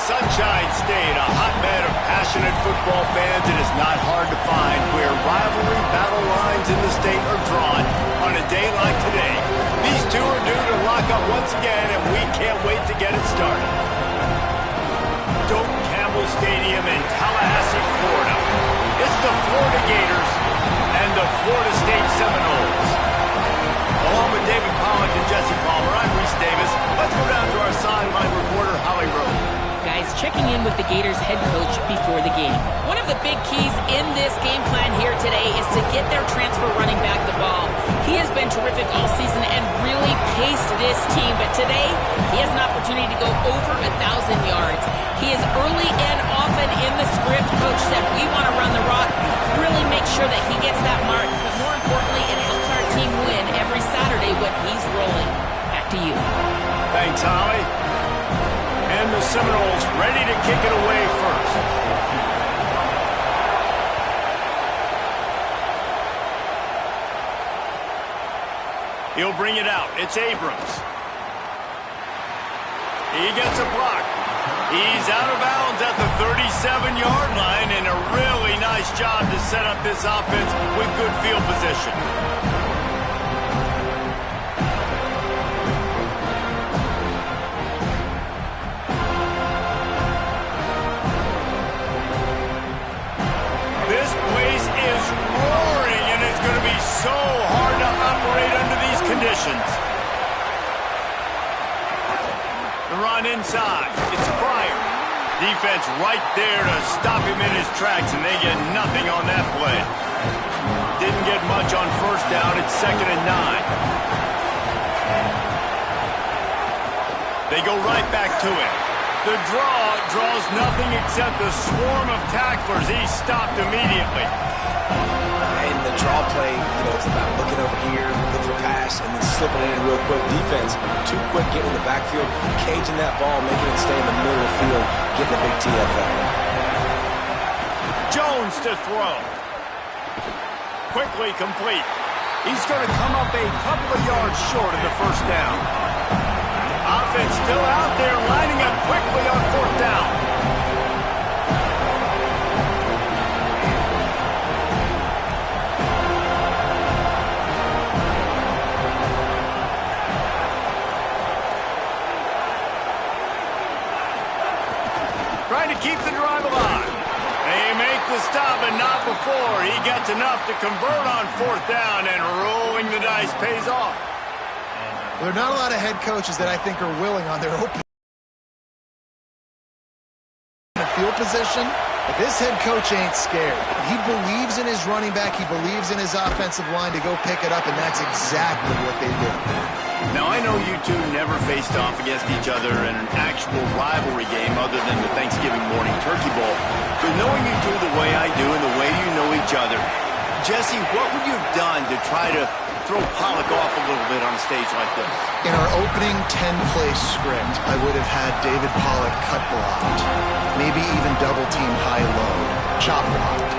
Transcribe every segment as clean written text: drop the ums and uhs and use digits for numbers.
Sunshine State, a hotbed of passionate football fans. It is not hard to find where rivalry battle lines in the state are drawn on a day like today. These two are due to lock up once again, and we can't wait to get it started. Doak Campbell Stadium in Tallahassee, Florida. It's the Florida Gators and the Florida State Seminoles. Along with David Pollock and Jesse Palmer, I'm Reese Davis. Let's go down to our sideline reporter, Holly Rowe. Guys, checking in with the Gators head coach before the game. One of the big keys in this game plan here today is to get their transfer running back the ball. He has been terrific all season and really paced this team, but today he has an opportunity to go over 1,000 yards. He is early and often in the script. Coach said, we want to run the rock, really make sure that he gets that mark, but more importantly, it helps our team win every Saturday when he's rolling. Back to you. Thanks, Holly. And the Seminoles ready to kick it away first. He'll bring it out. It's Abrams. He gets a block. He's out of bounds at the 37-yard line, and a really nice job to set up this offense with good field position. This place is roaring, and it's going to be so hard to operate under these conditions. The run inside. It's Pryor. Defense right there to stop him in his tracks, and they get nothing on that play. Didn't get much on first down. It's 2nd and 9. They go right back to it. The draw draws nothing except a swarm of tacklers. He's stopped immediately. And the draw play, it's about looking over here, looking for pass, and then slipping it in real quick. Defense, too quick getting in the backfield, caging that ball, making it stay in the middle of the field, getting a big TFL. Jones to throw. Quickly complete. He's going to come up a couple of yards short of the first down. Offense still out there, lining up quickly on 4th down. Trying to keep the drive alive. They make the stop, and not before. He gets enough to convert on 4th down, and rolling the dice pays off. There are not a lot of head coaches that I think are willing on their open field position, but this head coach ain't scared. He believes in his running back. He believes in his offensive line to go pick it up, and that's exactly what they did. Now, I know you two never faced off against each other in an actual rivalry game other than the Thanksgiving morning turkey bowl. But knowing you two the way I do and the way you know each other, Jesse, what would you have done to try to throw Pollock off a little bit on a stage like this? In our opening 10-play script, I would have had David Pollock cut blocked, maybe even double-team high-low, chop blocked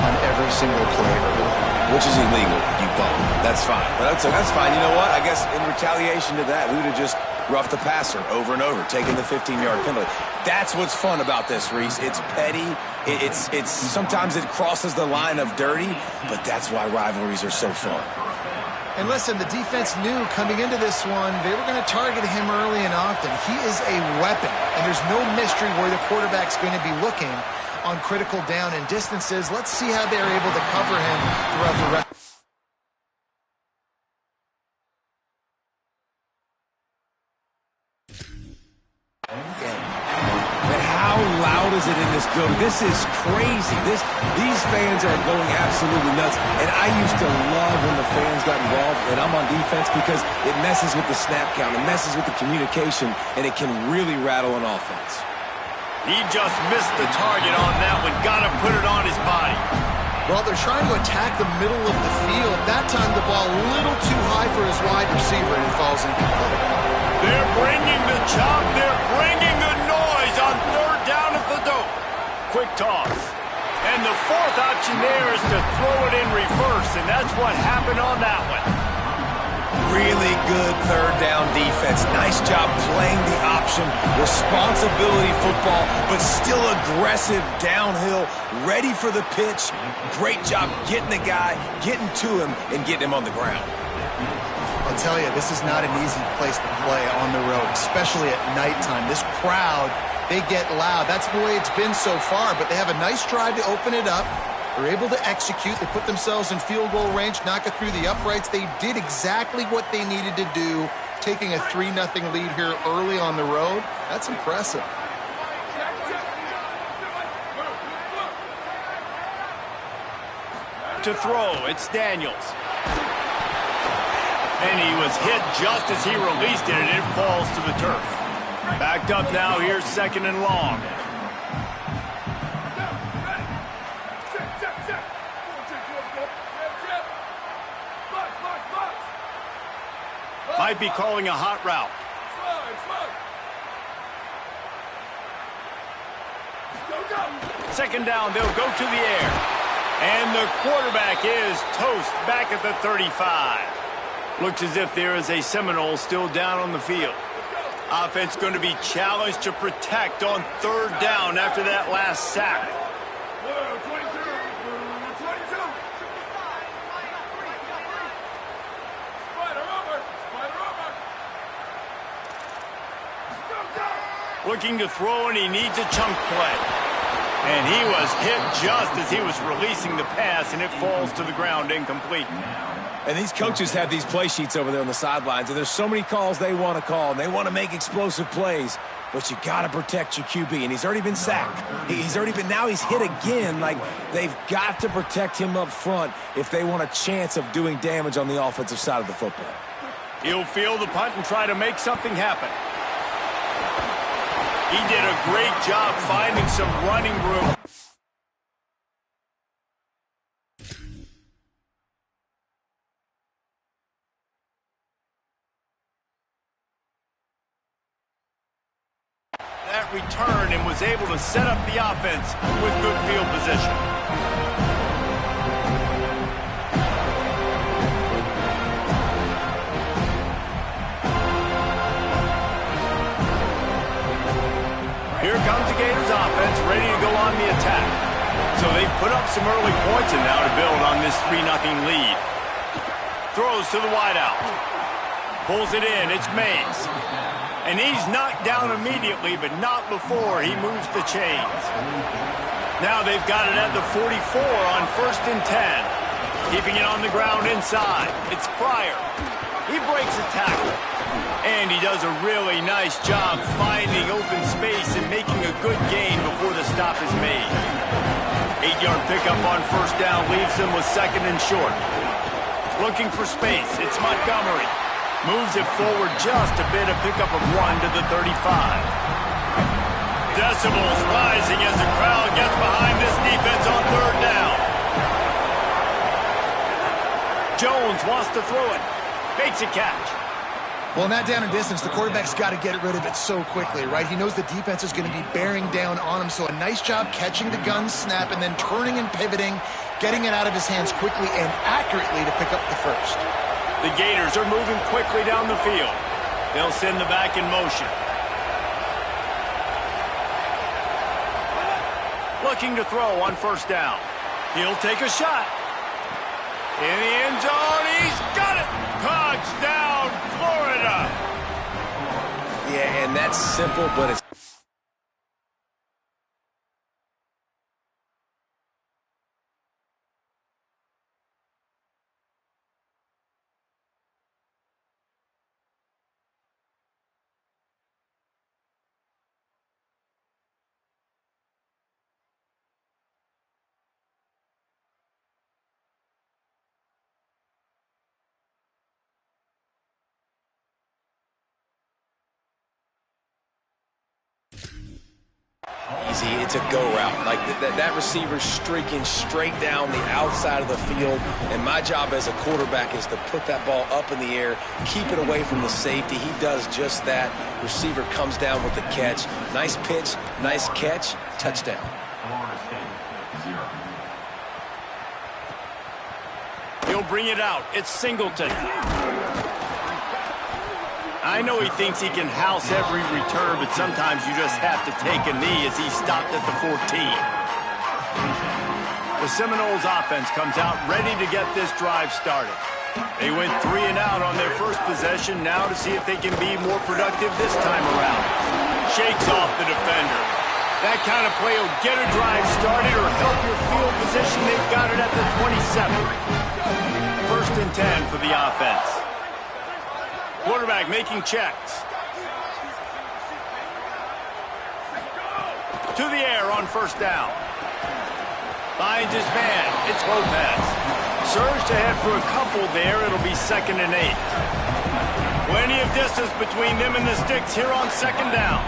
on every single play early. Which is illegal, you bum. That's fine. But that's fine. You know what? I guess in retaliation to that, we would have just roughed the passer over and over, taking the 15-yard penalty. That's what's fun about this, Reese. It's petty. It's sometimes it crosses the line of dirty, but that's why rivalries are so fun. And listen, the defense knew coming into this one, they were going to target him early and often. He is a weapon, and there's no mystery where the quarterback's going to be looking on critical down and distances. Let's see how they're able to cover him throughout the rest. But how loud is it in this building? This is crazy. These fans are going absolutely nuts. And I used to love when the fans got involved, and I'm on defense, because it messes with the snap count, it messes with the communication, and it can really rattle an offense. He just missed the target on that one. Got to put it on his body. Well, they're trying to attack the middle of the field. That time the ball a little too high for his wide receiver, and it falls incomplete. They're bringing the chop. They're bringing the noise on 3rd down at the Doak. Quick toss. And the 4th option there is to throw it in reverse, and that's what happened on that one. Really good 3rd down defense. Nice job playing the option option, responsibility football, but still aggressive downhill, ready for the pitch. Great job getting the guy, getting to him, and getting him on the ground. I'll tell you, this is not an easy place to play on the road, especially at nighttime. This crowd, they get loud. That's the way it's been so far, but they have a nice drive to open it up. They're able to execute. They put themselves in field goal range, knock it through the uprights. They did exactly what they needed to do, taking a 3-0 lead here early on the road. That's impressive. To throw, it's Daniels. And he was hit just as he released it, and it falls to the turf. Backed up now, here's 2nd and long. Might be calling a hot route. 2nd down, they'll go to the air. And the quarterback is toast back at the 35. Looks as if there is a Seminole still down on the field. Offense going to be challenged to protect on 3rd down after that last sack. Looking to throw, and he needs a chunk play. And he was hit just as he was releasing the pass, and it falls to the ground incomplete. And these coaches have these play sheets over there on the sidelines, and there's so many calls they want to call, and they want to make explosive plays, but you got to protect your QB, and he's already been sacked. Now he's hit again. Like, they've got to protect him up front if they want a chance of doing damage on the offensive side of the football. He'll field the punt and try to make something happen. He did a great job finding some running room. That return and was able to set up the offense with good field position. Here comes the Gators offense, ready to go on the attack. So they've put up some early points and now to build on this 3-0 lead. Throws to the wideout. Pulls it in, it's Mays. And he's knocked down immediately, but not before he moves the chains. Now they've got it at the 44 on 1st and 10. Keeping it on the ground inside. It's Pryor. He breaks a tackle. And he does a really nice job finding open space and making a good gain before the stop is made. 8-yard pickup on 1st down leaves him with 2nd and short. Looking for space, it's Montgomery. Moves it forward just a bit, a pickup of 1 to the 35. Decibels rising as the crowd gets behind this defense on 3rd down. Jones wants to throw it. Makes a catch. Well, in that down and distance, the quarterback's got to get rid of it so quickly, right? He knows the defense is going to be bearing down on him, so a nice job catching the gun snap and then turning and pivoting, getting it out of his hands quickly and accurately to pick up the first. The Gators are moving quickly down the field. They'll send the back in motion. Looking to throw on 1st down. He'll take a shot. In the end zone, he's got it! Touchdown, Florida! Yeah, and that's simple, but it's... easy. It's a go route. Like that receiver's streaking straight down the outside of the field, and my job as a quarterback is to put that ball up in the air, keep it away from the safety. He does just that. Receiver comes down with the catch. Nice pitch, nice catch, touchdown. He'll bring it out. It's Singleton. I know he thinks he can house every return, but sometimes you just have to take a knee as he stopped at the 14. The Seminoles offense comes out ready to get this drive started. They went 3 and out on their first possession, now to see if they can be more productive this time around. Shakes off the defender. That kind of play will get a drive started or help your field position. They've got it at the 27. 1st and 10 for the offense. Quarterback making checks. To the air on 1st down. Finds his man. It's Lopez. Surged ahead for a couple there. It'll be 2nd and 8. Plenty of distance between them and the sticks here on 2nd down.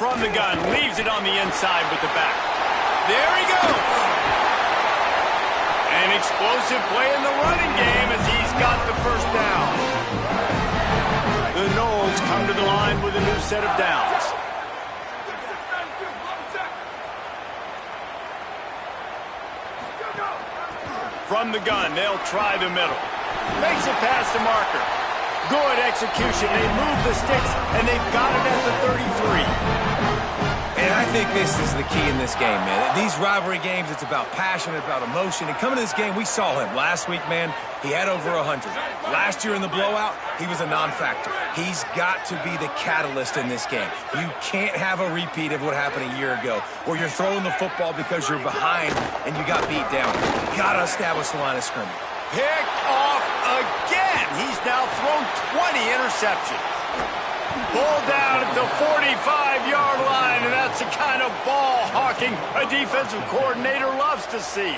From the gun, leaves it on the inside with the back. There he goes. An explosive play in the running game as he's got the 1st down. The Noles come to the line with a new set of downs. From the gun, they'll try the middle. Makes it past the marker. Good execution. They move the sticks, and they've got it at the 33. And I think this is the key in this game, man. These rivalry games, it's about passion, it's about emotion. And coming to this game, we saw him last week, man. He had over 100. Last year in the blowout, he was a non-factor. He's got to be the catalyst in this game. You can't have a repeat of what happened a year ago, where you're throwing the football because you're behind and you got beat down. You got to establish the line of scrimmage. Picked off again. He's now thrown 20 interceptions. Pulled down at the 45-yard line, and that's the kind of ball hawking a defensive coordinator loves to see.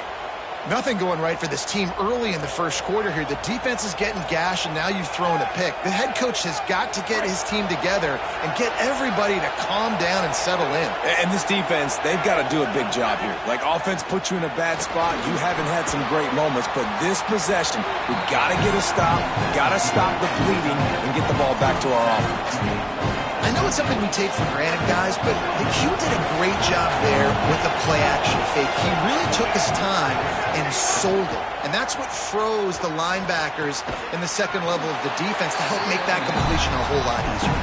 Nothing going right for this team early in the 1st quarter here. The defense is getting gashed, and now you've thrown a pick. The head coach has got to get his team together and get everybody to calm down and settle in. And this defense, they've got to do a big job here. Like, offense puts you in a bad spot. You haven't had some great moments, but this possession, we got to get a stop, got to stop the bleeding, and get the ball back to our offense. I know it's something we take for granted, guys, but Q did a great job there with the play-action fake. He really took his time and sold it. And that's what froze the linebackers in the 2nd level of the defense to help make that completion a whole lot easier.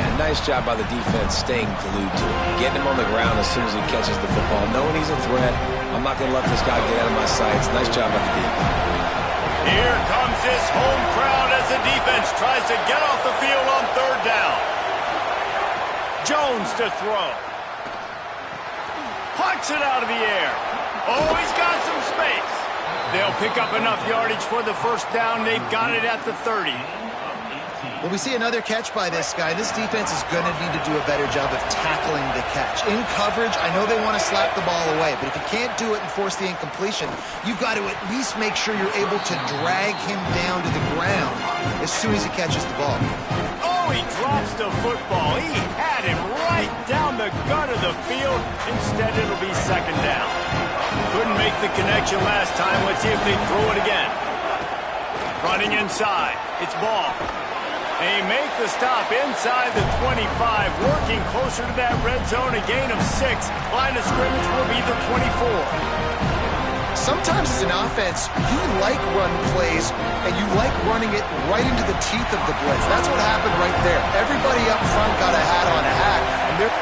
And nice job by the defense staying glued to him. Getting him on the ground as soon as he catches the football. Knowing he's a threat, I'm not going to let this guy get out of my sights. Nice job by the defense. Here comes this home crowd as the defense tries to get off the field on 3rd down. Jones to throw. Pucks it out of the air. Oh, he's got some space. They'll pick up enough yardage for the 1st down. They've got it at the 30. Well, we see another catch by this guy. This defense is going to need to do a better job of tackling the catch. In coverage, I know they want to slap the ball away, but if you can't do it and force the incompletion, you've got to at least make sure you're able to drag him down to the ground as soon as he catches the ball. Oh, he drops the football. He had him right down the gut of the field. Instead, it'll be 2nd down. Couldn't make the connection last time. Let's see if they throw it again. Running inside. It's Ball. They make the stop inside the 25, working closer to that red zone, a gain of 6. Line of scrimmage will be the 24. Sometimes as an offense, you like run plays, and you like running it right into the teeth of the blitz. That's what happened right there. Everybody up front got a hat on a hack. And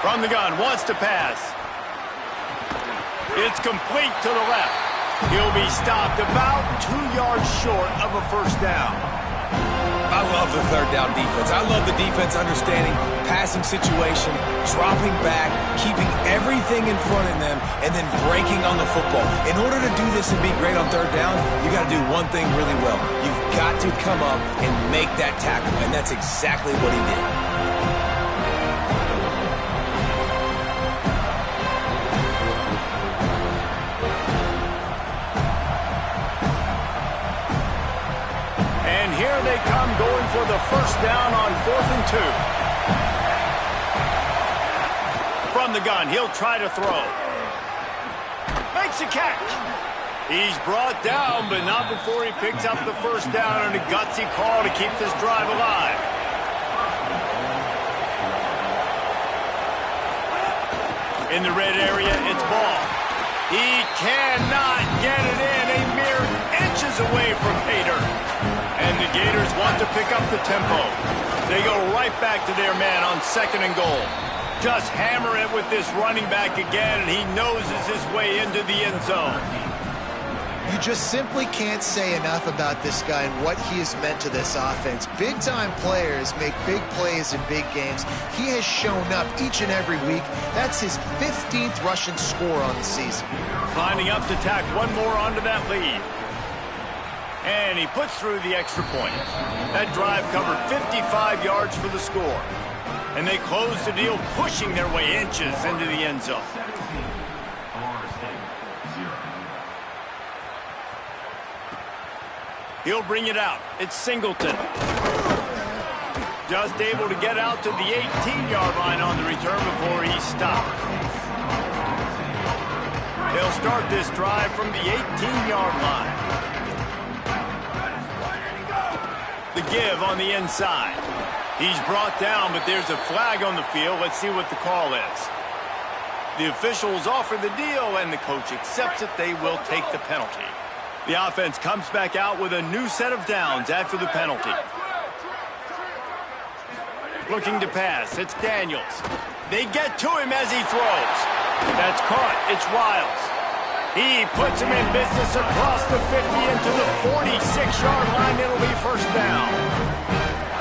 from the gun, wants to pass. It's complete to the left. He'll be stopped about 2 yards short of a 1st down. I love the 3rd down defense. I love the defense understanding passing situation, dropping back, keeping everything in front of them, and then breaking on the football. In order to do this and be great on 3rd down, you got to do one thing really well. You've got to come up and make that tackle, and that's exactly what he did. Here they come, going for the 1st down on 4th and 2. From the gun, he'll try to throw. Makes a catch. He's brought down, but not before he picks up the 1st down, and a gutsy call to keep this drive alive. In the red area, it's ball. He cannot get it in, a mere inches away from pay dirt. And the Gators want to pick up the tempo. They go right back to their man on 2nd and goal. Just hammer it with this running back again, and he noses his way into the end zone. You just simply can't say enough about this guy and what he has meant to this offense. Big-time players make big plays in big games. He has shown up each and every week. That's his 15th rushing score on the season. Lining up to tack one more onto that lead. And he puts through the extra point. That drive covered 55 yards for the score. And they close the deal, pushing their way inches into the end zone. He'll bring it out. It's Singleton. Just able to get out to the 18-yard line on the return before he stopped. They'll start this drive from the 18-yard line. The give on the inside. He's brought down, but there's a flag on the field. Let's see what the call is. The officials offer the deal, and the coach accepts it. They will take the penalty. The offense comes back out with a new set of downs after the penalty. Looking to pass. It's Daniels. They get to him as he throws. That's caught. It's Wiles. He puts him in business across the 50 into the 46-yard line. It'll be first down.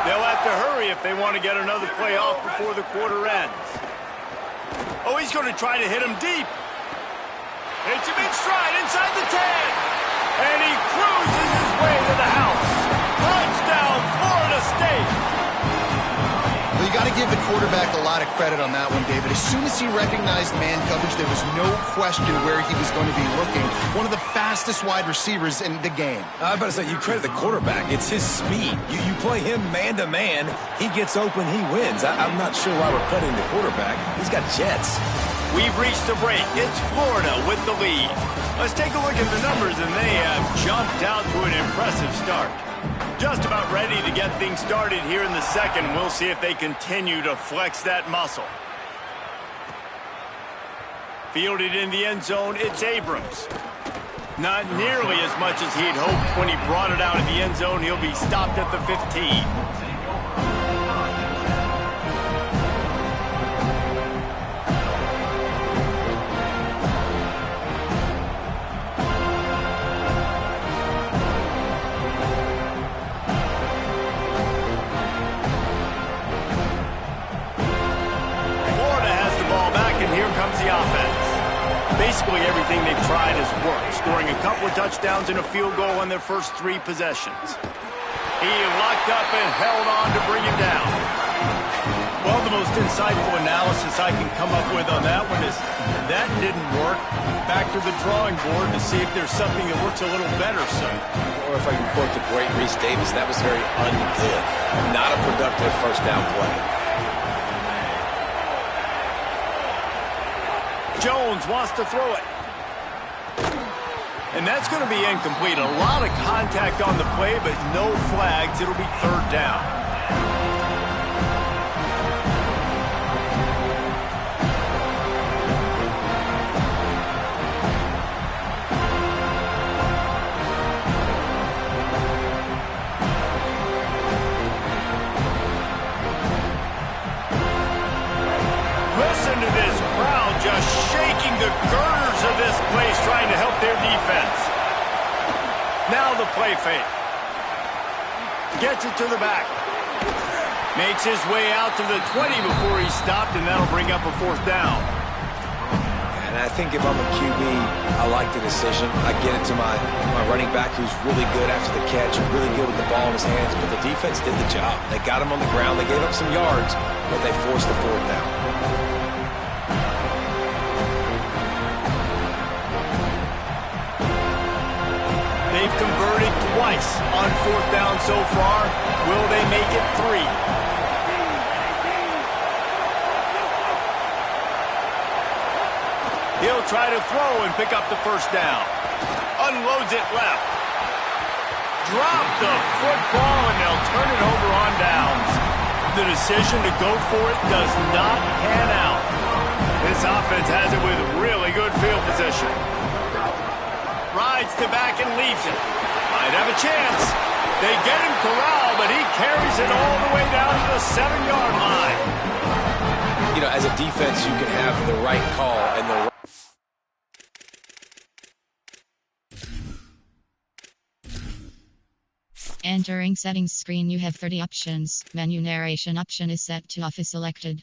They'll have to hurry if they want to get another play off before the quarter ends. Oh, he's going to try to hit him deep. Hits him in stride inside the 10. And he cruises his way to the house. Touchdown, Florida State. Well, you got to give the quarterback a lot of credit on that one, David. As soon as he recognized man coverage, there was no question where he was going to be looking. One of the fastest wide receivers in the game. I was about to say, you credit the quarterback. It's his speed. You play him man-to-man, he gets open, he wins. I'm not sure why we're crediting the quarterback. He's got jets. We've reached the break. It's Florida with the lead. Let's take a look at the numbers, and they have jumped out to an impressive start. Just about ready to get things started here in the second. We'll see if they continue to flex that muscle. Fielded in the end zone, it's Abrams. Not nearly as much as he'd hoped when he brought it out of the end zone. He'll be stopped at the 15. The offense. Basically everything they've tried has worked, scoring a couple of touchdowns and a field goal on their first 3 possessions. He locked up and held on to bring him down. Well, the most insightful analysis I can come up with on that one is that didn't work. Back to the drawing board to see if there's something that works a little better, sir. Or if I can quote the great Reese Davis, that was very ungood. Not a productive first down play. Jones wants to throw it. And that's going to be incomplete. A lot of contact on the play, but no flags. It'll be third down. Listen to this crowd just shaking the girders of this place, trying to help their defense. Now the play fake. Gets it to the back. Makes his way out to the 20 before he stopped, and that'll bring up a fourth down. And I think if I'm a QB, I like the decision. I get it to my running back who's really good after the catch and really good with the ball in his hands, but the defense did the job. They got him on the ground. They gave up some yards, but they forced the fourth down. They've converted twice on fourth down so far. Will they make it 3? He'll try to throw and pick up the first down. Unloads it left. Drop the football, and they'll turn it over on downs. The decision to go for it does not pan out. This offense has it with really good field position. Rides to back and leaves it. Might have a chance. They get him corralled, but he carries it all the way down to the 7-yard line. You know, as a defense, you can have the right call and the right... Entering settings screen, you have 30 options. Menu narration option is set to off is selected.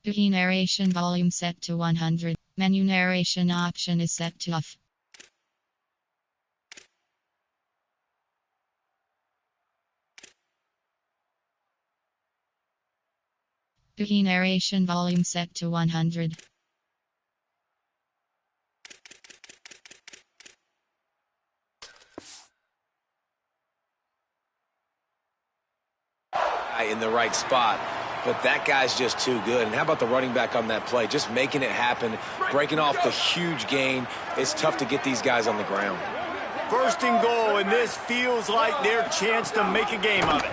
Duty narration volume set to 100. Menu narration option is set to off. Duty narration volume set to 100. In the right spot. But that guy's just too good. And how about the running back on that play? Just making it happen, breaking off the huge gain. It's tough to get these guys on the ground. First and goal, and this feels like their chance to make a game of it.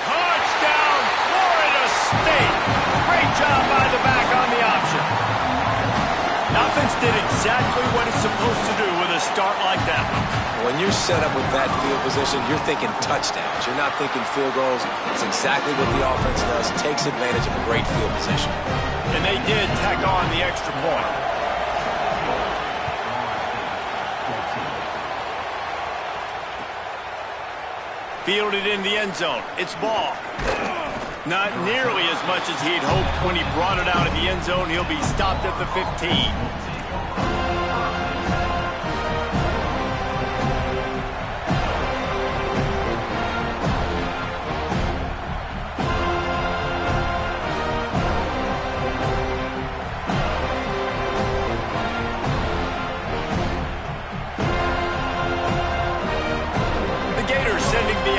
Touchdown, Florida State. Great job by the back on the option. Offense did exactly what it's supposed to do with a start like that. When you're set up with that field position, you're thinking touchdowns. You're not thinking field goals. It's exactly what the offense does. Takes advantage of a great field position. And they did tack on the extra point. Fielded in the end zone. It's ball. Not nearly as much as he'd hoped when he brought it out of the end zone. He'll be stopped at the 15.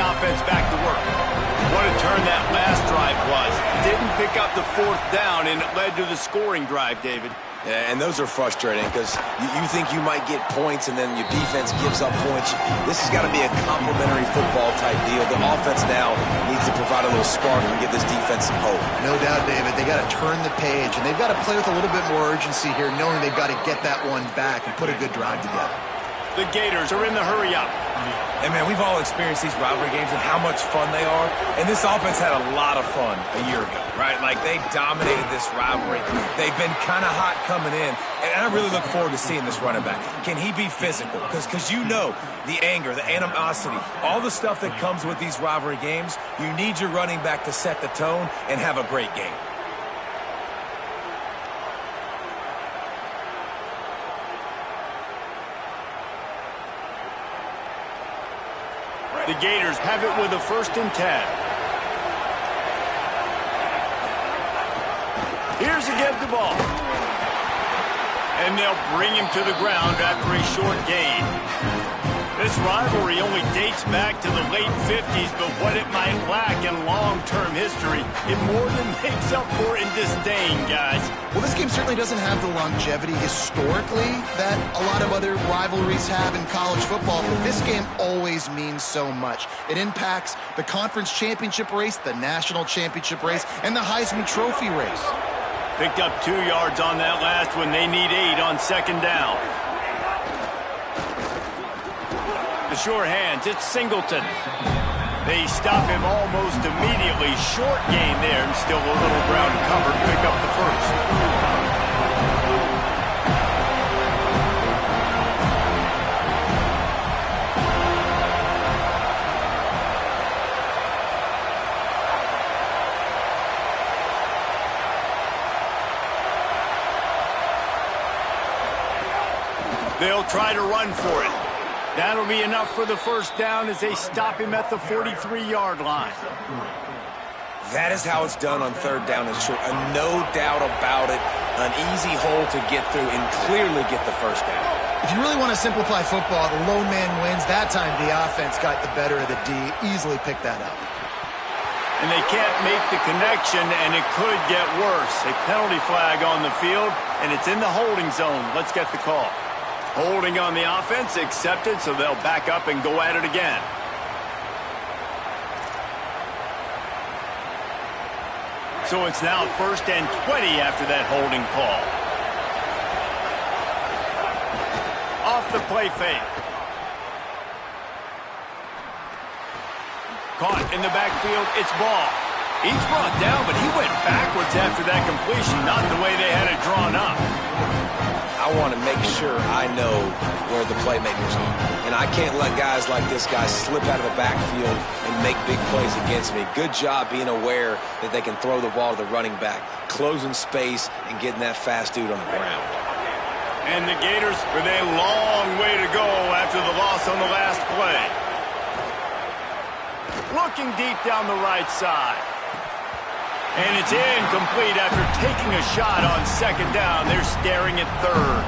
Offense back to work. What a turn that last drive was. Didn't pick up the 4th down, and it led to the scoring drive, David. Yeah, and those are frustrating because you think you might get points and then your defense gives up points. This has got to be a complementary football type deal. The offense now needs to provide a little spark and give this defense some hope. No doubt, David. They got to turn the page, and they've got to play with a little bit more urgency here, knowing they've got to get that one back and put a good drive together. The Gators are in the hurry-up. And, man, we've all experienced these rivalry games and how much fun they are. And this offense had a lot of fun a year ago, right? Like, they dominated this rivalry. They've been kind of hot coming in. And I really look forward to seeing this running back. Can he be physical? Because you know the anger, the animosity, all the stuff that comes with these rivalry games, you need your running back to set the tone and have a great game. The Gators have it with a 1st and 10. Here's a get the ball. And they'll bring him to the ground after a short gain. This rivalry only dates back to the late 50s, but what it might lack in long-term history, it more than makes up for in disdain, guys. Well, this game certainly doesn't have the longevity historically that a lot of other rivalries have in college football, but this game always means so much. It impacts the conference championship race, the national championship race, and the Heisman Trophy race. Picked up 2 yards on that last one. They need 8 on 2nd down. The sure hands, it's Singleton. They stop him almost immediately. Short gain there, and still a little ground to cover to pick up the 1st. They'll try to run for it. That'll be enough for the first down as they stop him at the 43-yard line. That is how it's done on third down and short. No doubt about it. An easy hole to get through and clearly get the first down. If you really want to simplify football, the lone man wins. That time the offense got the better of the D. Easily picked that up. And they can't make the connection, and it could get worse. A penalty flag on the field, and it's in the holding zone. Let's get the call. Holding on the offense, accepted, so they'll back up and go at it again. So it's now 1st and 20 after that holding call. Off the play fake. Caught in the backfield, it's ball. He's brought down, but he went backwards after that completion, not the way they had it drawn up. I want to make sure I know where the playmakers are. And I can't let guys like this guy slip out of the backfield and make big plays against me. Good job being aware that they can throw the ball to the running back, closing space, and getting that fast dude on the ground. And the Gators with a long way to go after the loss on the last play. Looking deep down the right side. And it's incomplete after taking a shot on 2nd down. They're staring at 3rd.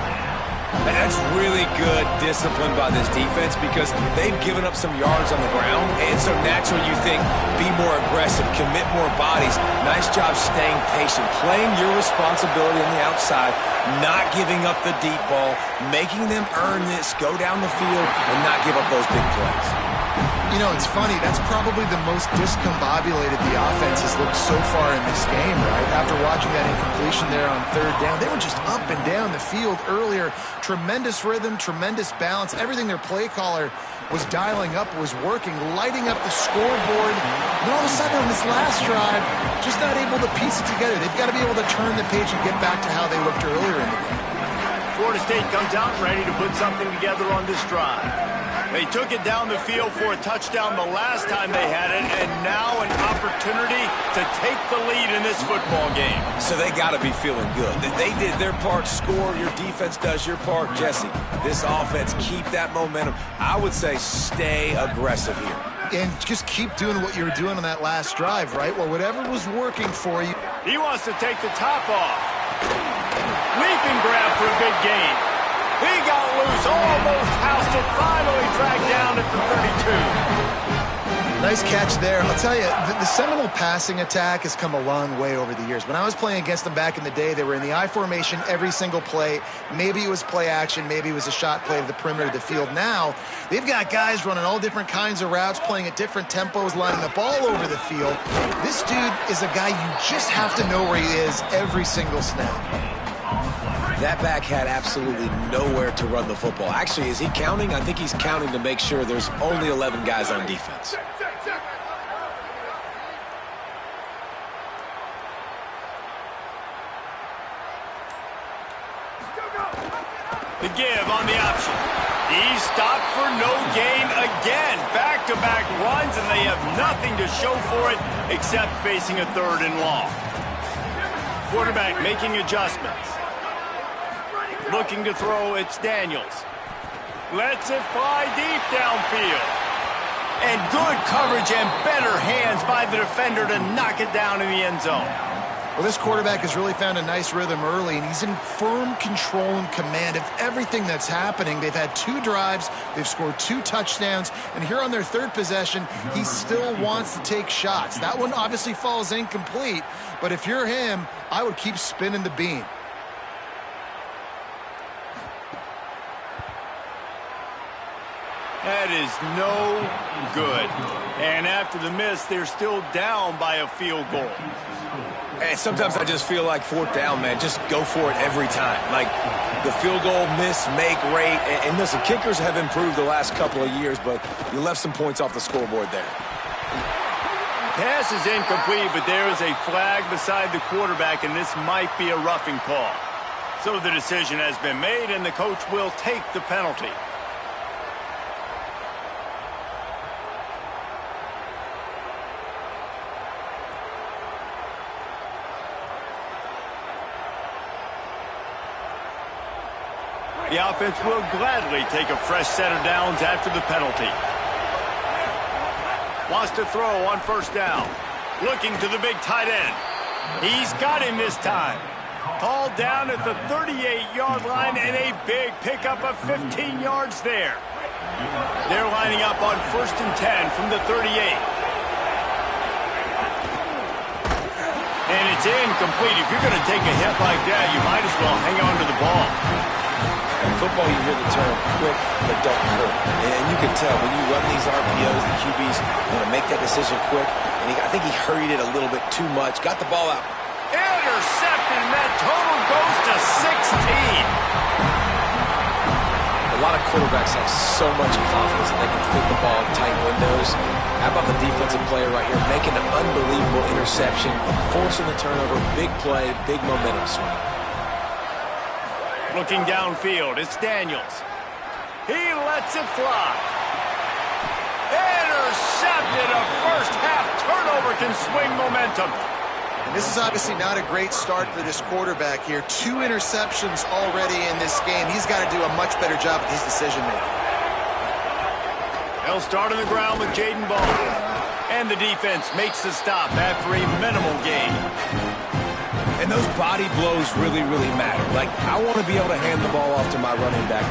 And that's really good discipline by this defense because they've given up some yards on the ground. And so naturally you think, be more aggressive, commit more bodies. Nice job staying patient, playing your responsibility on the outside, not giving up the deep ball, making them earn this, go down the field, and not give up those big plays. You know, it's funny. That's probably the most discombobulated the offense has looked so far in this game, right? After watching that incompletion there on 3rd down, they were just up and down the field earlier. Tremendous rhythm, tremendous balance. Everything their play caller was dialing up was working, lighting up the scoreboard. And all of a sudden on this last drive, just not able to piece it together. They've got to be able to turn the page and get back to how they looked earlier in the game. Florida State comes out ready to put something together on this drive. They took it down the field for a touchdown the last time they had it, and now an opportunity to take the lead in this football game. So they got to be feeling good. They did their part, score, your defense does your part. Jesse, this offense, keep that momentum. I would say stay aggressive here. And just keep doing what you were doing on that last drive, right? Well, whatever was working for you. He wants to take the top off. Leaping grab for a big gain. He got loose, almost housed it, finally dragged down at the 32. Nice catch there. I'll tell you, the Seminole passing attack has come a long way over the years. When I was playing against them back in the day, they were in the I formation every single play. Maybe it was play action, maybe it was a shot play to the perimeter of the field. Now, they've got guys running all different kinds of routes, playing at different tempos, lining up all over the field. This dude is a guy you just have to know where he is every single snap. That back had absolutely nowhere to run the football. Actually, is he counting? I think he's counting to make sure there's only 11 guys on defense. The give on the option. He's stopped for no gain again. Back-to-back runs, and they have nothing to show for it except facing a 3rd and long. Quarterback making adjustments. Looking to throw, it's Daniels. Lets it fly deep downfield. And good coverage and better hands by the defender to knock it down in the end zone. Well, this quarterback has really found a nice rhythm early, and he's in firm control and command of everything that's happening. They've had 2 drives, they've scored 2 touchdowns, and here on their 3rd possession, he still wants to take shots. That one obviously falls incomplete, but if you're him, I would keep spinning the beam. That is no good. And after the miss, they're still down by a field goal. And sometimes I just feel like 4th down, man. Just go for it every time. Like the field goal, miss, make, rate. And listen, kickers have improved the last couple of years, but you left some points off the scoreboard there. Pass is incomplete, but there is a flag beside the quarterback, and this might be a roughing call. So the decision has been made, and the coach will take the penalty. The offense will gladly take a fresh set of downs after the penalty. Wants to throw on first down. Looking to the big tight end. He's got him this time. Called down at the 38-yard line and a big pickup of 15 yards there. They're lining up on 1st and 10 from the 38. And it's incomplete. If you're going to take a hit like that, you might as well hang on to the ball. In football, you hear the term quick but don't hurt. And you can tell when you run these RPOs, the QBs want to make that decision quick. And I think he hurried it a little bit too much. Got the ball out. Intercepted, and that total goes to 16. A lot of quarterbacks have so much confidence that they can fit the ball in tight windows. How about the defensive player right here making an unbelievable interception, forcing the turnover, big play, big momentum swing. Looking downfield, it's Daniels. He lets it fly. Intercepted. A first-half turnover can swing momentum. And this is obviously not a great start for this quarterback here. 2 interceptions already in this game. He's got to do a much better job with his decision-making. They'll start on the ground with Jaden Ball. And the defense makes the stop after a minimal gain. And those body blows really, really matter. Like, I want to be able to hand the ball off to my running back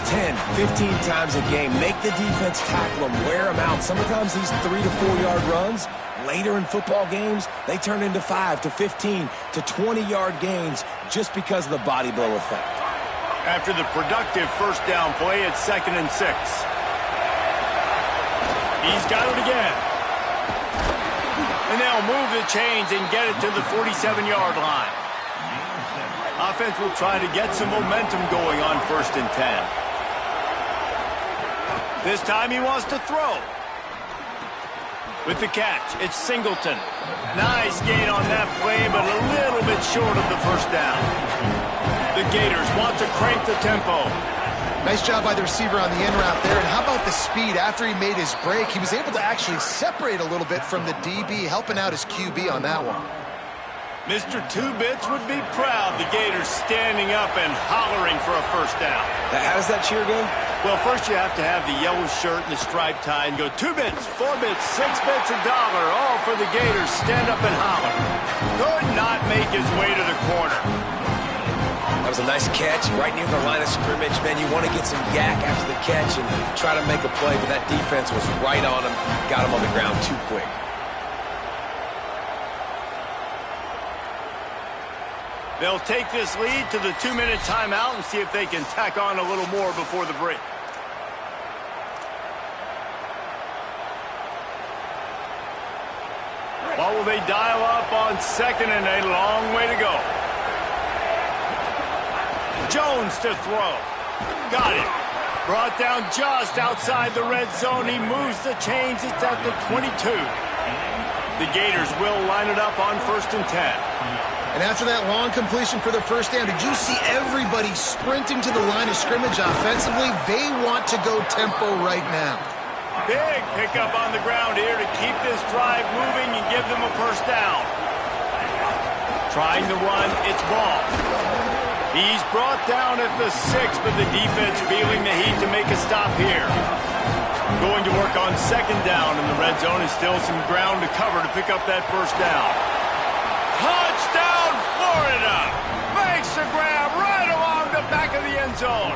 10, 15 times a game. Make the defense tackle them, wear them out. Sometimes these 3 to 4 yard runs, later in football games, they turn into 5 to 15 to 20-yard gains just because of the body blow effect. After the productive first down play, it's 2nd and 6. He's got it again. And they'll move the chains and get it to the 47-yard line. Offense will try to get some momentum going on 1st and 10. This time he wants to throw. With the catch, it's Singleton. Nice gain on that play, but a little bit short of the first down. The Gators want to crank the tempo. Nice job by the receiver on the in route there. And how about the speed? After he made his break, he was able to actually separate a little bit from the DB, helping out his QB on that one. Mr. Two-Bits would be proud. The Gators standing up and hollering for a first down. How does that cheer go? Well, first you have to have the yellow shirt and the striped tie and go 2 bits, 4 bits, 6 bits, $1, all for the Gators. Stand up and holler. Could not make his way to the corner. That was a nice catch right near the line of scrimmage. Man, you want to get some yak after the catch and try to make a play, but that defense was right on him, got him on the ground too quick. They'll take this lead to the 2-minute timeout and see if they can tack on a little more before the break. What will they dial up on 2nd and a long way to go? Jones to throw. Got it. Brought down just outside the red zone. He moves the chains. It's at the 22. The Gators will line it up on 1st and 10. And after that long completion for the first down, did you see everybody sprinting to the line of scrimmage offensively? They want to go tempo right now. Big pickup on the ground here to keep this drive moving and give them a first down. Trying to run, it's Ball. He's brought down at the 6, but the defense feeling the heat to make a stop here. Going to work on 2nd down in the red zone, and still some ground to cover to pick up that first down. Touchdown, Florida! Makes the grab right along the back of the end zone.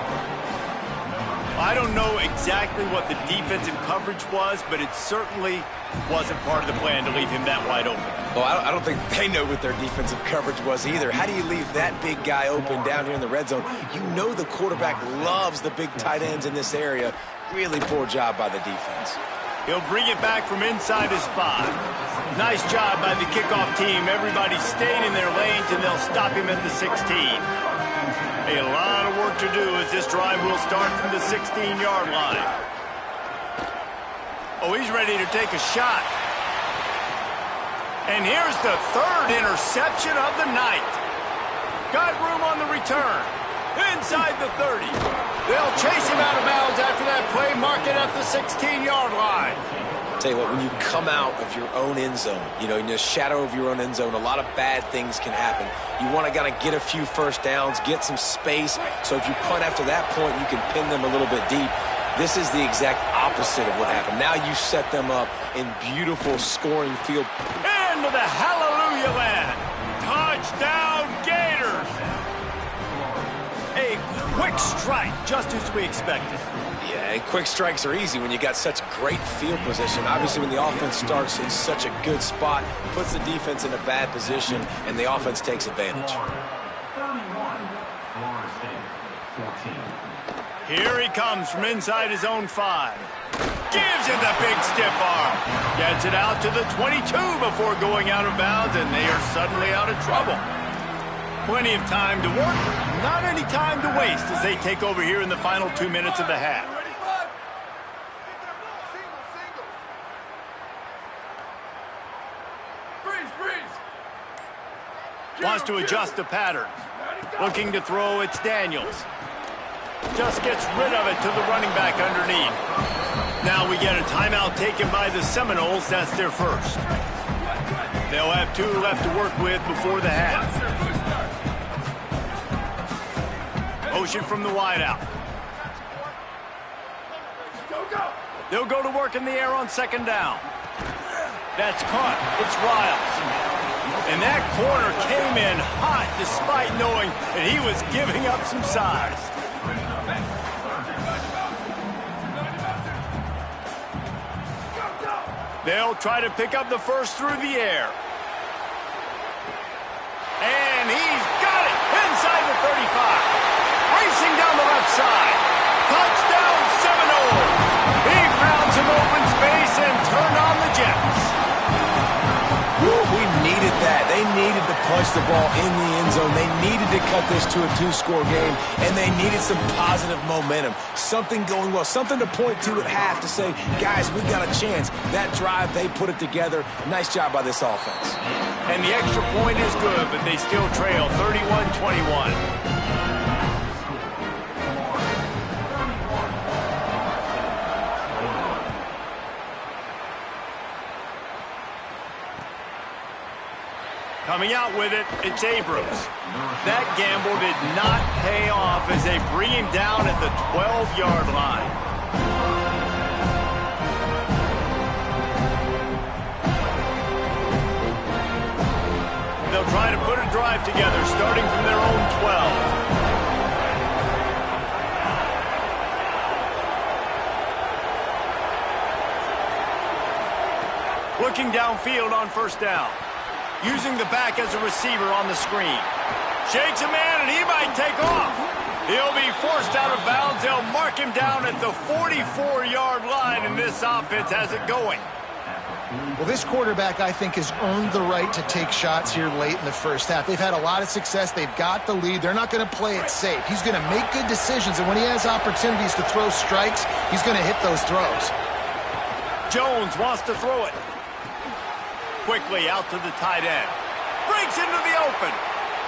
I don't know exactly what the defensive coverage was, but it certainly wasn't part of the plan to leave him that wide open. Well, I don't think they know what their defensive coverage was either. How do you leave that big guy open down here in the red zone? You know the quarterback loves the big tight ends in this area. Really poor job by the defense. He'll bring it back from inside his 5. Nice job by the kickoff team. Everybody staying in their lanes, and they'll stop him at the 16. A lot of work to do as this drive will start from the 16-yard line. Oh, he's ready to take a shot. And here's the 3rd interception of the night. Got room on the return. Inside the 30. They'll chase him out of bounds after that play, mark it at the 16-yard line. Tell you what, when you come out of your own end zone, you know, in the shadow of your own end zone, a lot of bad things can happen. You want to kind of get a few first downs, get some space, so if you punt after that point, you can pin them a little bit deep. This is the exact opposite of what happened. Now you set them up in beautiful scoring field. Into the hallelujah land. Touchdown, Gators. A quick strike, just as we expected. Yeah, and quick strikes are easy when you got such great field position. Obviously, when the offense starts in such a good spot, puts the defense in a bad position, and the offense takes advantage. Here he comes from inside his own 5. Gives it the big stiff arm. Gets it out to the 22 before going out of bounds, and they are suddenly out of trouble. Plenty of time to work, not any time to waste as they take over here in the final 2 minutes of the half. Wants to adjust the pattern. Looking to throw, it's Daniels. Just gets rid of it to the running back underneath. Now we get a timeout taken by the Seminoles. That's their first. They'll have 2 left to work with before the half. Motion from the wideout. They'll go to work in the air on second down. That's caught. It's Riles. And that corner came in hot despite knowing that he was giving up some size. They'll try to pick up the first through the air. And he's got it inside the 35. Racing down the left side. Touchdown Seminoles. He found some open space and turned on the Jets. We needed that. They needed to punch the ball in the end zone. They needed to cut this to a 2-score game, and they needed some positive momentum. Something going well, something to point to at half to say, guys, we've got a chance. That drive, they put it together. Nice job by this offense. And the extra point is good, but they still trail 31-21. Coming out with it, it's Abrams. That gamble did not pay off as they bring him down at the 12-yard line. They'll try to put a drive together starting from their own 12. Looking downfield on first down. Using the back as a receiver on the screen. Shakes a man, and he might take off. He'll be forced out of bounds. They'll mark him down at the 44-yard line, and this offense has it going. Well, this quarterback, I think, has earned the right to take shots here late in the first half. They've had a lot of success. They've got the lead. They're not going to play it safe. He's going to make good decisions, and when he has opportunities to throw strikes, he's going to hit those throws. Jones wants to throw it. Quickly out to the tight end. Breaks into the open.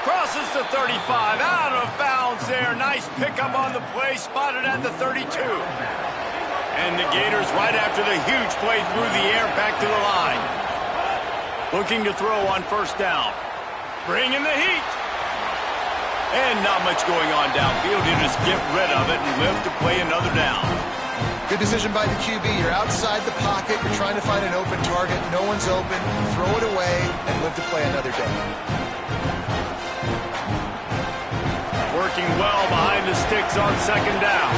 Crosses the 35. Out of bounds there. Nice pickup on the play. Spotted at the 32. And the Gators right after the huge play through the air back to the line. Looking to throw on first down. Bring in the heat. And not much going on downfield. You just get rid of it and live to play another down. Good decision by the QB. You're outside the pocket. You're trying to find an open target. No one's open. Throw it away and live to play another day. Working well behind the sticks on second down.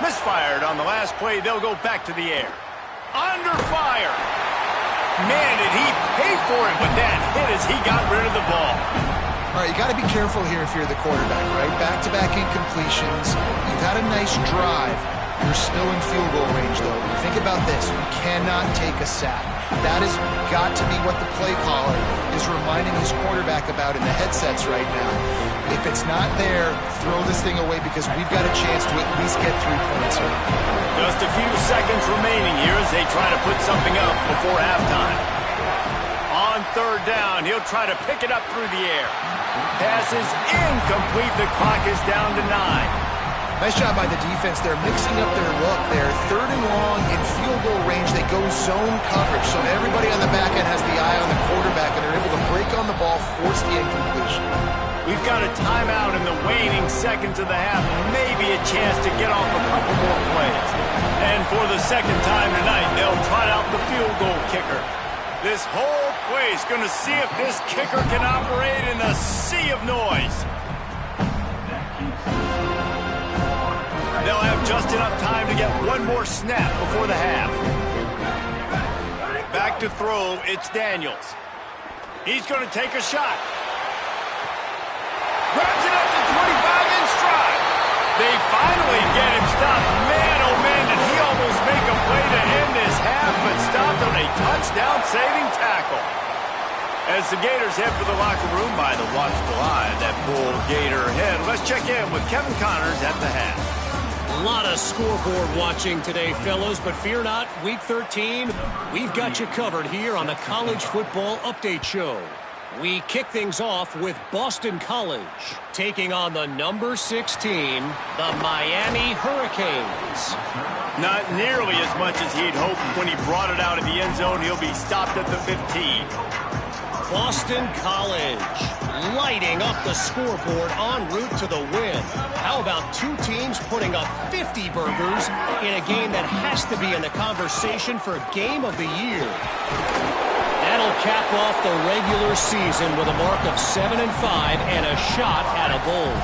Misfired on the last play. They'll go back to the air. Under fire. Man, did he pay for it with that hit as he got rid of the ball. All right, you got to be careful here if you're the quarterback, right? Back-to-back incompletions. You've had a nice drive. You're still in field goal range, though. Think about this. You cannot take a sack. That has got to be what the play caller is reminding his quarterback about in the headsets right now. If it's not there, throw this thing away because we've got a chance to at least get 3 points here. Just a few seconds remaining here as they try to put something up before halftime. On third down, he'll try to pick it up through the air. Pass is incomplete. The clock is down to 9. Nice job by the defense. They're mixing up their look. They're 3rd and long in field goal range. They go zone coverage. So everybody on the back end has the eye on the quarterback, and they're able to break on the ball, force the incompletion. We've got a timeout in the waning seconds of the half. Maybe a chance to get off a couple more plays. And for the second time tonight, they'll trot out the field goal kicker. This whole place going to see if this kicker can operate in the sea of noise. They'll have just enough time to get one more snap before the half. Back to throw, it's Daniels. He's going to take a shot. Grabs it up to 25 in stride. They finally get him stopped. Man, oh man, did he almost make a play to end this half, but stopped on a touchdown-saving tackle. As the Gators head for the locker room by the watchful eye of that bull Gator head, let's check in with Kevin Connors at the half. A lot of scoreboard watching today, fellows, but fear not, Week 13, we've got you covered here on the College Football Update Show. We kick things off with Boston College, taking on the number 16, the Miami Hurricanes. Not nearly as much as he'd hoped when he brought it out of the end zone. He'll be stopped at the 15. Boston College lighting up the scoreboard en route to the win. How about two teams putting up 50 burgers in a game that has to be in the conversation for Game of the Year? That'll cap off the regular season with a mark of 7-5 and a shot at a bowl.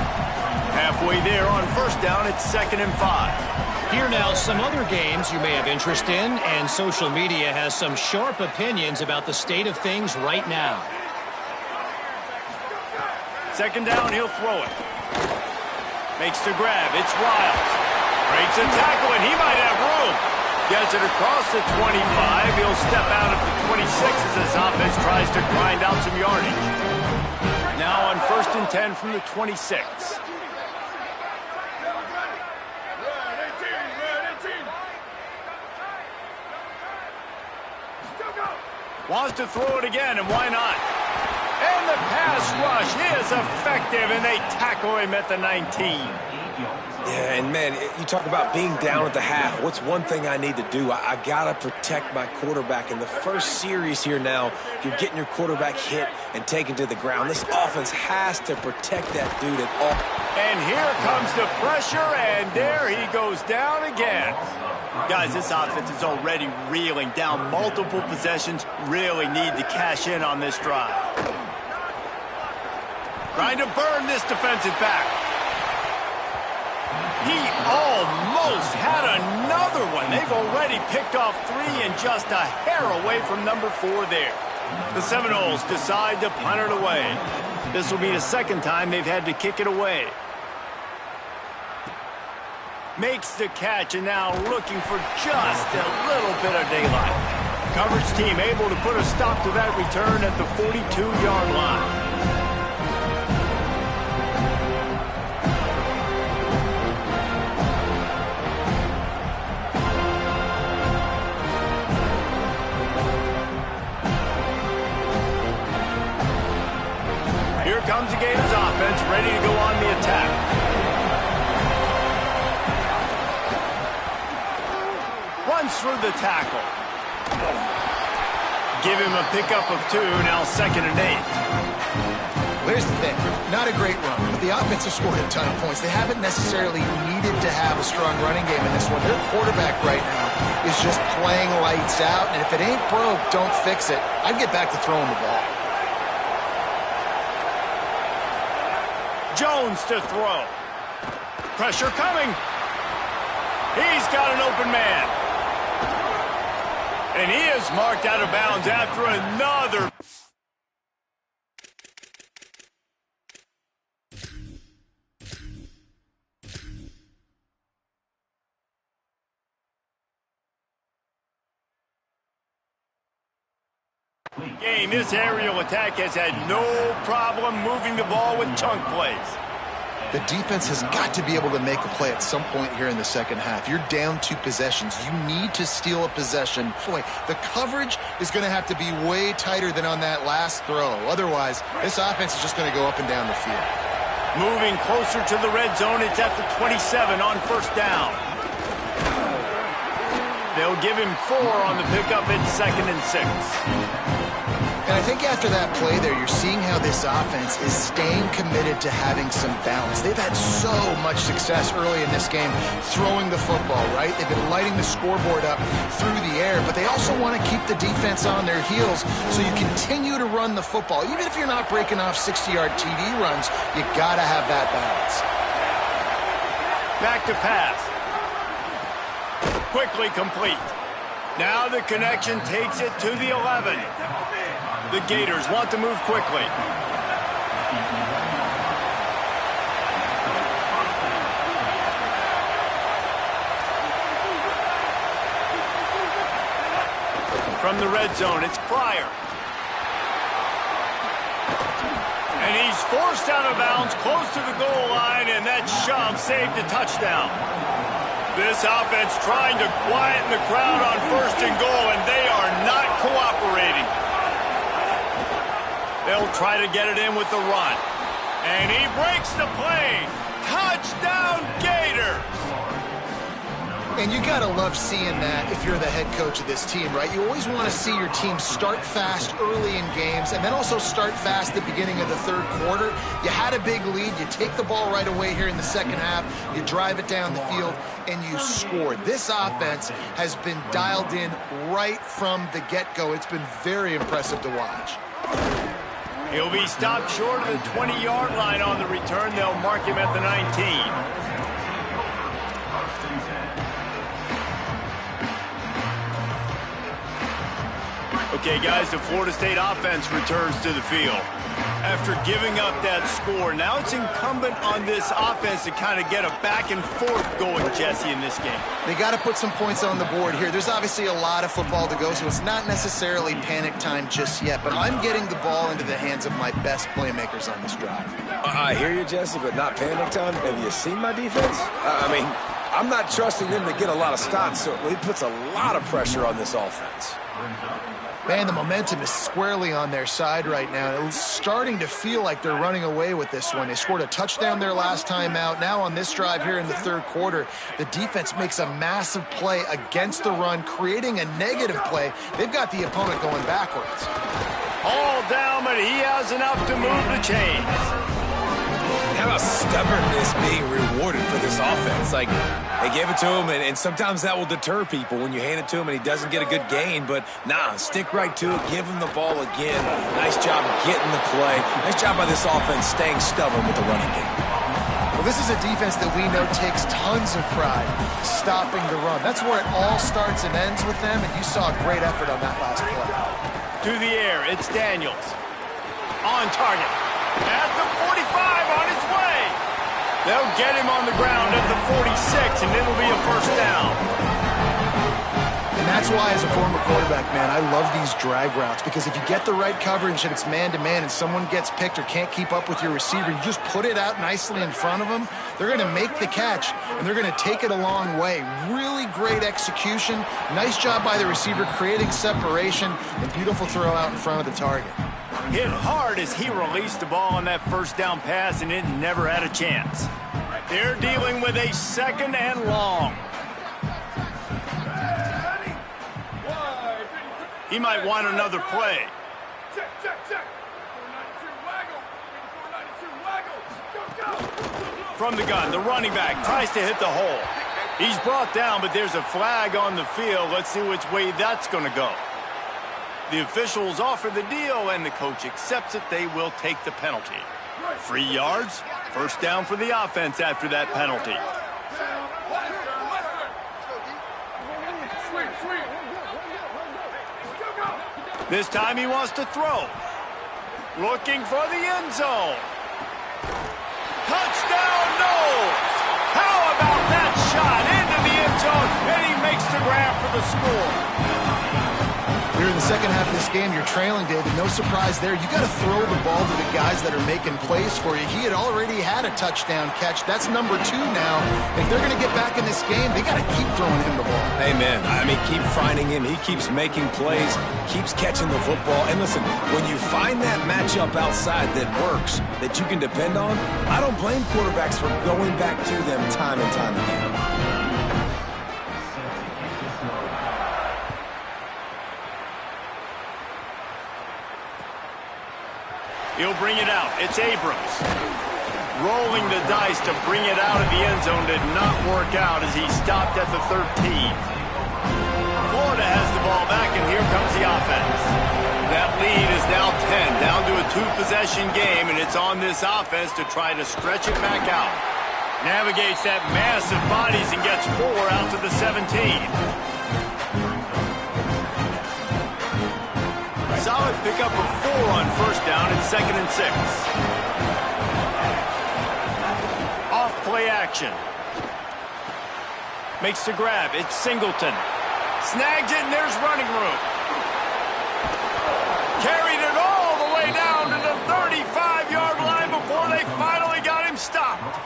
Halfway there on first down, it's 2nd and 5. Here now some other games you may have interest in, and social media has some sharp opinions about the state of things right now. 2nd down, he'll throw it. Makes the grab, it's Riles. Breaks a tackle, and he might have room. Gets it across the 25. He'll step out at the 26 as this offense tries to grind out some yardage. Now on 1st and 10 from the 26. Wants to throw it again, and why not? And the pass rush is effective, and they tackle him at the 19. Yeah, and man, you talk about being down at the half. What's one thing I need to do? I got to protect my quarterback. In the first series here now, you're getting your quarterback hit and taken to the ground. This offense has to protect that dude at all. And here comes the pressure, and there he goes down again. Guys, this offense is already reeling down multiple possessions. Really need to cash in on this drive. Trying to burn this defensive back. He almost had another one. They've already picked off 3 and just a hair away from number 4 there. The Seminoles decide to punt it away. This will be the second time they've had to kick it away. Makes the catch, and now looking for just a little bit of daylight. Coverage team able to put a stop to that return at the 42-yard line. Here comes the Gators offense, ready to go on the attack. Runs through the tackle. Give him a pickup of 2, now 2nd and 8. Well, here's the thing. Not a great run, but the offense has scored a ton of points. They haven't necessarily needed to have a strong running game in this one. Their quarterback right now is just playing lights out, and if it ain't broke, don't fix it. I'd get back to throwing the ball. Jones to throw. Pressure coming. He's got an open man. And he is marked out of bounds after another. Game, this aerial attack has had no problem moving the ball with chunk plays. The defense has got to be able to make a play at some point here in the second half. You're down 2 possessions. You need to steal a possession. Boy, the coverage is going to have to be way tighter than on that last throw. Otherwise, this offense is just going to go up and down the field. Moving closer to the red zone, it's at the 27 on first down. They'll give him 4 on the pickup. It's 2nd and 6. And I think after that play there, you're seeing how this offense is staying committed to having some balance. They've had so much success early in this game throwing the football, right? They've been lighting the scoreboard up through the air, but they also want to keep the defense on their heels so you continue to run the football. Even if you're not breaking off 60-yard TD runs, you got to have that balance. Back to pass. Quickly complete. Now the connection takes it to the 11. The Gators want to move quickly. From the red zone, it's Pryor. And he's forced out of bounds close to the goal line, and that shove saved a touchdown. This offense trying to quieten the crowd on 1st and goal, and they are not cooperating. They'll try to get it in with the run. And he breaks the play. Touchdown, Gators! And you got to love seeing that if you're the head coach of this team, right? You always want to see your team start fast early in games and then also start fast at the beginning of the 3rd quarter. You had a big lead. You take the ball right away here in the 2nd half. You drive it down the field, and you score. This offense has been dialed in right from the get-go. It's been very impressive to watch. He'll be stopped short of the 20-yard line on the return. They'll mark him at the 19. Okay, guys, the Florida State offense returns to the field. After giving up that score, now it's incumbent on this offense to kind of get a back and forth going, Jesse, in this game. They got to put some points on the board here. There's obviously a lot of football to go, so it's not necessarily panic time just yet, but I'm getting the ball into the hands of my best playmakers on this drive. I hear you, Jesse, but not panic time. Have you seen my defense? I mean, I'm not trusting them to get a lot of stops, so it puts a lot of pressure on this offense. Man, the momentum is squarely on their side right now. It's starting to feel like they're running away with this one. They scored a touchdown their last time out. Now on this drive here in the 3rd quarter, the defense makes a massive play against the run, creating a negative play. They've got the opponent going backwards. All down, but he has enough to move the chains. How about stubbornness being rewarded for this offense? Like, they gave it to him, and sometimes that will deter people when you hand it to him and he doesn't get a good gain. But, nah, stick right to it. Give him the ball again. Nice job getting the play. Nice job by this offense staying stubborn with the running game. Well, this is a defense that we know takes tons of pride stopping the run. That's where it all starts and ends with them, and you saw a great effort on that last play. To the air, it's Daniels. On target. At the 45, on his way. They'll get him on the ground at the 46, and it'll be a 1st down. And that's why, as a former quarterback, man, I love these drag routes, because if you get the right coverage and it's man-to-man and someone gets picked or can't keep up with your receiver, you just put it out nicely in front of them, they're going to make the catch, and they're going to take it a long way. Really great execution. Nice job by the receiver creating separation, and beautiful throw out in front of the target. Hit hard as he released the ball on that 1st down pass, and it never had a chance. They're dealing with a 2nd and long. He might want another play. From the gun, the running back tries to hit the hole. He's brought down, but there's a flag on the field. Let's see which way that's going to go. The officials offer the deal, and the coach accepts it. They will take the penalty. 3 yards, 1st down for the offense after that penalty. This time he wants to throw. Looking for the end zone. Touchdown, no! How about that shot into the end zone, and he makes the grab for the score. You're in the second half of this game, you're trailing, David. No surprise there. You got to throw the ball to the guys that are making plays for you. He had already had a touchdown catch. That's number 2 now. If they're going to get back in this game, they got to keep throwing him the ball. Amen. I mean, keep finding him. He keeps making plays, keeps catching the football. And listen, when you find that matchup outside that works, that you can depend on, I don't blame quarterbacks for going back to them time and time again. He'll bring it out. It's Abrams. Rolling the dice to bring it out of the end zone did not work out as he stopped at the 13. Florida has the ball back, and here comes the offense. That lead is now 10, down to a 2-possession game, and it's on this offense to try to stretch it back out. Navigates that mass of bodies and gets 4 out to the 17. Solid pickup of 4 on first down. It's 2nd and 6. Off play action. Makes the grab. It's Singleton. Snags it, and there's running room. Carried it all the way down to the 35-yard line before they finally got him stopped.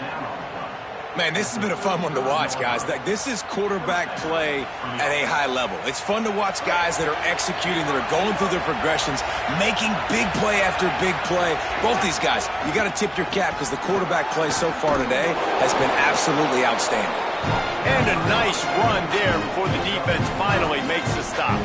Man, this has been a fun one to watch, guys. This is quarterback play at a high level. It's fun to watch guys that are executing, that are going through their progressions, making big play after big play. Both these guys, you got to tip your cap because the quarterback play so far today has been absolutely outstanding. And a nice run there before the defense finally makes the stop.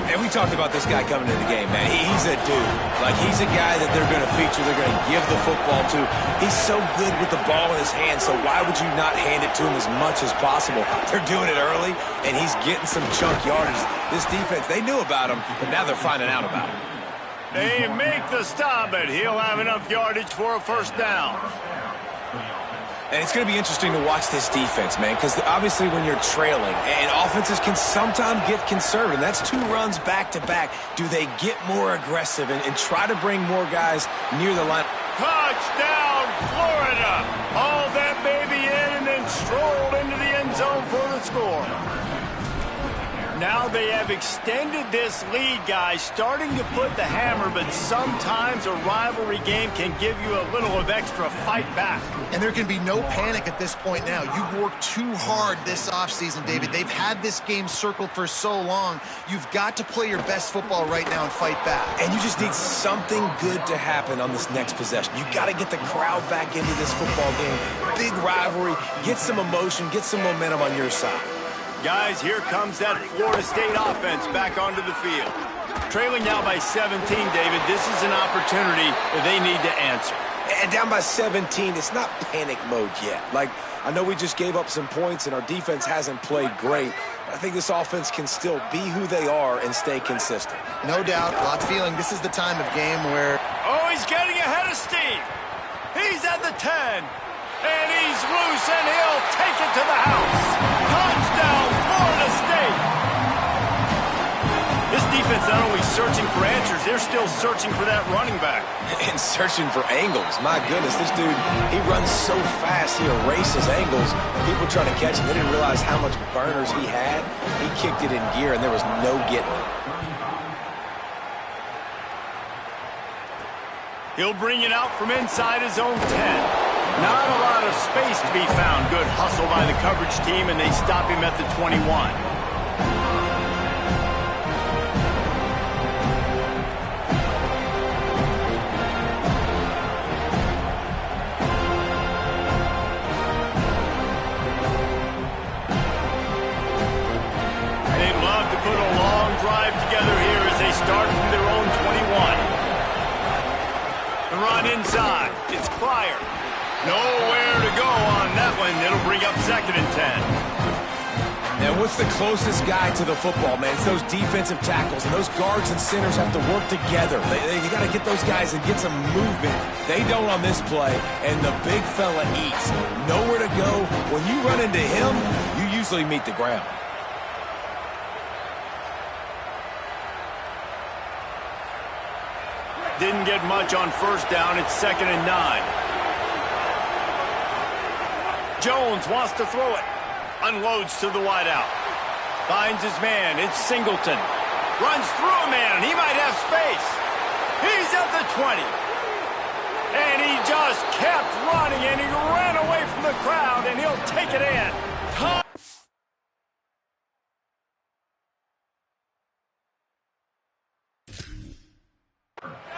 And we talked about this guy coming into the game, man. He's a dude. Like, he's a guy that they're going to feature, they're going to give the football to. He's so good with the ball in his hands, so why would you not hand it to him as much as possible? They're doing it early, and he's getting some chunk yardage. This defense, they knew about him, but now they're finding out about him. They make the stop, but he'll have enough yardage for a first down. And it's going to be interesting to watch this defense, man, because obviously when you're trailing, and offenses can sometimes get conservative, that's 2 runs back-to-back. Do they get more aggressive and try to bring more guys near the line? Touchdown, Florida! Hauled that baby in and then strolled into the end zone for the score. Now they have extended this lead, guys, starting to put the hammer, but sometimes a rivalry game can give you a little of extra fight back. And there can be no panic at this point now. You've worked too hard this offseason, David. They've had this game circled for so long. You've got to play your best football right now and fight back. And you just need something good to happen on this next possession. You got to get the crowd back into this football game. Big rivalry. Get some emotion. Get some momentum on your side. Guys, here comes that Florida State offense back onto the field. Trailing now by 17, David. This is an opportunity that they need to answer. And down by 17, it's not panic mode yet. Like, I know we just gave up some points and our defense hasn't played great. I think this offense can still be who they are and stay consistent. No doubt. Lots of feeling. This is the time of game where... Oh, he's getting ahead of steam. He's at the 10. And he's loose, and he'll take it to the house. Touchdown, Florida State. This defense not only searching for answers, they're still searching for that running back. And searching for angles. My goodness, this dude, he runs so fast, he erases angles. People trying to catch him, they didn't realize how much burners he had. He kicked it in gear, and there was no getting it. He'll bring it out from inside his own 10. Not a lot of space to be found. Good hustle by the coverage team, and they stop him at the 21. They'd love to put a long drive together here as they start from their own 21. The run inside. It's Pryor. Nowhere to go on that one. It'll bring up 2nd and 10. And what's the closest guy to the football, man? It's those defensive tackles, and those guards and centers have to work together. They got to get those guys and get some movement. They don't on this play, and the big fella eats. Nowhere to go. When you run into him, you usually meet the ground. Didn't get much on first down. It's 2nd and 9. Jones wants to throw it. Unloads to the wideout. Finds his man. It's Singleton. Runs through a man, and he might have space. He's at the 20. And he just kept running, and he ran away from the crowd, and he'll take it in.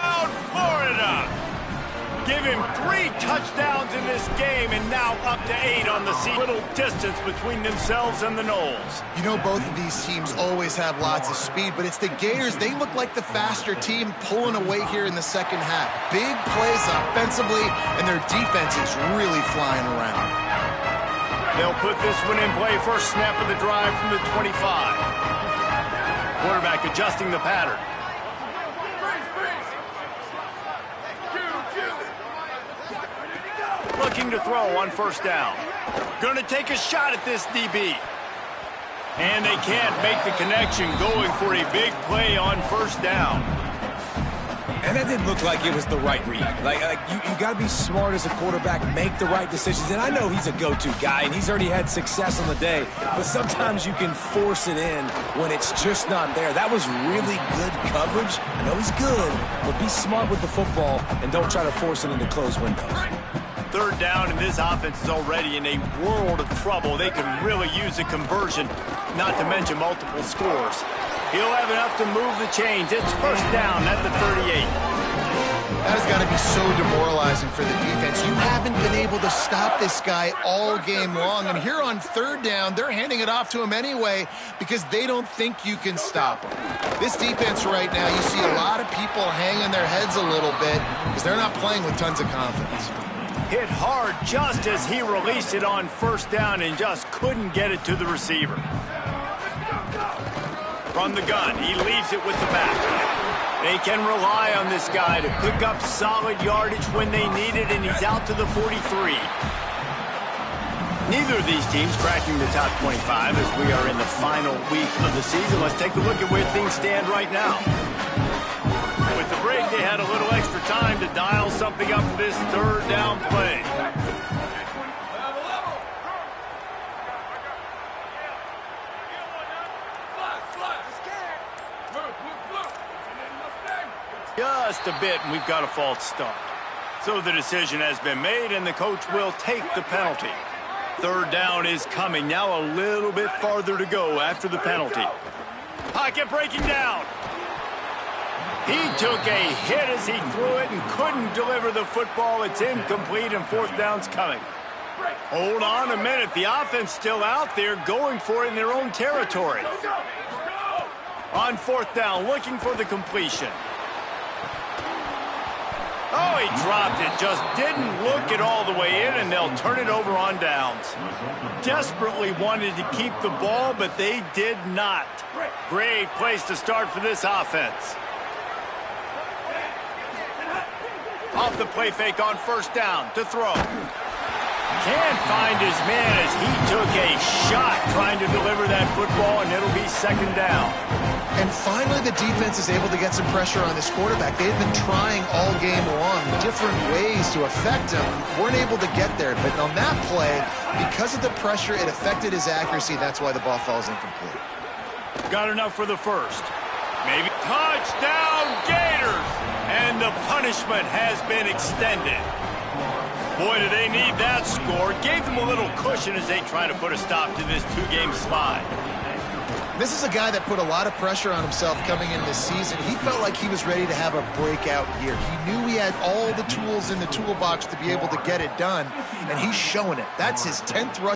Down Florida. Give him 3 touchdowns in this game, and now up to 8 on the season. Little distance between themselves and the Noles. You know, both of these teams always have lots of speed, but it's the Gators. They look like the faster team pulling away here in the second half. Big plays offensively, and their defense is really flying around. They'll put this one in play. First snap of the drive from the 25. Quarterback adjusting the pattern. Looking to throw on first down. Going to take a shot at this DB. And they can't make the connection, going for a big play on first down. And that didn't look like it was the right read. You got to be smart as a quarterback, make the right decisions. And I know he's a go-to guy, and he's already had success on the day. But sometimes you can force it in when it's just not there. That was really good coverage. I know he's good, but be smart with the football and don't try to force it into closed windows. Third down, and this offense is already in a world of trouble. They can really use a conversion, not to mention multiple scores. He'll have enough to move the chains. It's first down at the 38. That has got to be so demoralizing for the defense. You haven't been able to stop this guy all game long, and here on third down, they're handing it off to him anyway because they don't think you can stop him. This defense right now, you see a lot of people hanging their heads a little bit because they're not playing with tons of confidence. Hit hard just as he released it on first down and just couldn't get it to the receiver. From the gun, he leaves it with the back. They can rely on this guy to pick up solid yardage when they need it, and he's out to the 43. Neither of these teams cracking the top 25 as we are in the final week of the season. Let's take a look at where things stand right now. With the break, they had a little extra time to dial something up for this third down play. Just a bit, and we've got a false start. So the decision has been made, and the coach will take the penalty. Third down is coming. Now a little bit farther to go after the penalty. Pocket breaking down. He took a hit as he threw it and couldn't deliver the football. It's incomplete, and fourth down's coming. Hold on a minute. The offense still out there going for it in their own territory. On fourth down, looking for the completion. Oh, he dropped it. Just didn't look it all the way in, and they'll turn it over on downs. Desperately wanted to keep the ball, but they did not. Great place to start for this offense. Off the play fake on first down to throw. Can't find his man as he took a shot trying to deliver that football, and it'll be second down. And finally, the defense is able to get some pressure on this quarterback. They've been trying all game long different ways to affect him. Weren't able to get there, but on that play, because of the pressure, it affected his accuracy. That's why the ball falls incomplete. Got enough for the first. Maybe touchdown Gators! And the punishment has been extended. Boy, do they need that score. Gave them a little cushion as they try to put a stop to this two-game slide. This is a guy that put a lot of pressure on himself coming in this season. He felt like he was ready to have a breakout year. He knew he had all the tools in the toolbox to be able to get it done, and he's showing it. That's his 10th rush.